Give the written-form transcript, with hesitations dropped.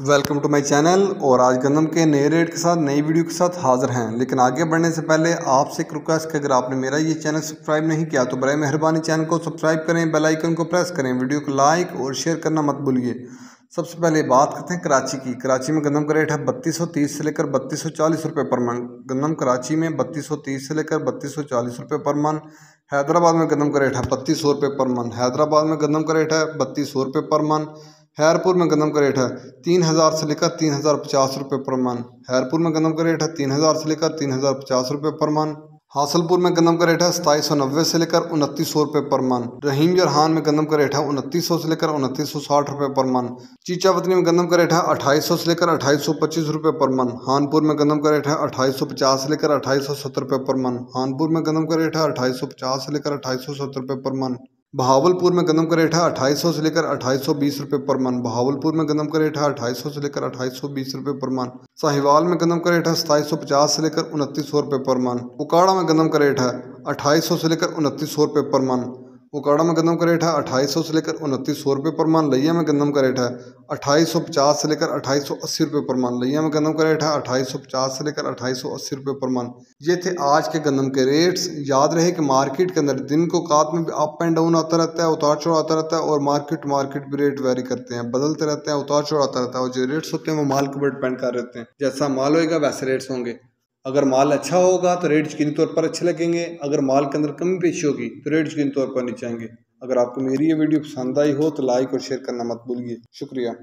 Welcome to my channel. और आज गंदम के नए रेट के साथ नई वीडियो के साथ हाजिर हैं। लेकिन आगे बढ़ने से पहले आपसे एक रिक्वेस्ट कि अगर आपने मेरा ये चैनल सब्सक्राइब नहीं किया तो बराए मेहरबानी चैनल को सब्सक्राइब करें, बेल आइकन को प्रेस करें, वीडियो को लाइक और शेयर करना मत भूलिए। सबसे पहले बात करते हैं कराची की। कराची में गंदम का रेट है 3230 से लेकर 3240 रुपये पर मन। गंदम कराची में 3230 से लेकर 3240 रुपये पर मन। हैदराबाद में गंदम का रेट है 3200 रुपये पर मन। हैदराबाद में गंदम का रेट है 3200 रुपये पर मन। हैरपुर में गंदम का रेट है 3000 से लेकर 3050 रुपये पर मन। हैरपुर में गंदम का रेट है 3000 से लेकर 3050 रुपये पर मन। हासलपुर में गंदम का रेट है 2790 से लेकर 2900 रुपये पर मन। रहीम जरहान में गंदम का रेट है 2900 से लेकर 2960 रुपये पर मन। चीचावतनी में गंदम का रेट है 2800 से लेकर 2825 रुपये पर मन। हानपुर में गंदम का रेट है 2850 से लेकर 2870 रुपये पर मन। हानपुर में गंदम का रेट है 2850 से लेकर 2870 रुपये पर मन। बहावलपुर में गंदम का रेट है 2800 से लेकर 2820 रुपये पर मन। बहावलपुर में गंदम का रेट है 2800 से लेकर 2820 रुपये पर मन। साहिवाल में गंदम का रेट है 2750 से लेकर 2900 रुपये पर मन। उकाड़ा में गंदम का रेट है 2800 से लेकर 2900 रुपये पर मन। उकाड़ा में गंदम का रेट है 2800 से लेकर 2900 रुपये पर मन। लिया में गंदम का रेट है 2850 से लेकर 2880 रुपये पर मन। लिया में गंदम का रेट है 2850 से लेकर 2880 रुपये पर मन। ये थे आज के गंदम के रेट्स। याद रहे कि मार्केट के अंदर दिन को कात में भी अप एंड डाउन आता रहता है, उतार चढ़ाव आता रहता है, और मार्केट भी रेट वेरी करते हैं, बदलते रहते हैं, उतार चढ़ाव आता रहता है। और जो रेट्स होते हैं वो माल के ऊपर डिपेंड कर रहते हैं। जैसा माल होएगा वैसे रेट्स होंगे। अगर माल अच्छा होगा तो रेट यकीनी तौर पर अच्छे लगेंगे। अगर माल के अंदर कमी पेशी होगी तो रेट यकीनी तौर पर नीचे आएंगे। अगर आपको मेरी ये वीडियो पसंद आई हो तो लाइक और शेयर करना मत भूलिए। शुक्रिया।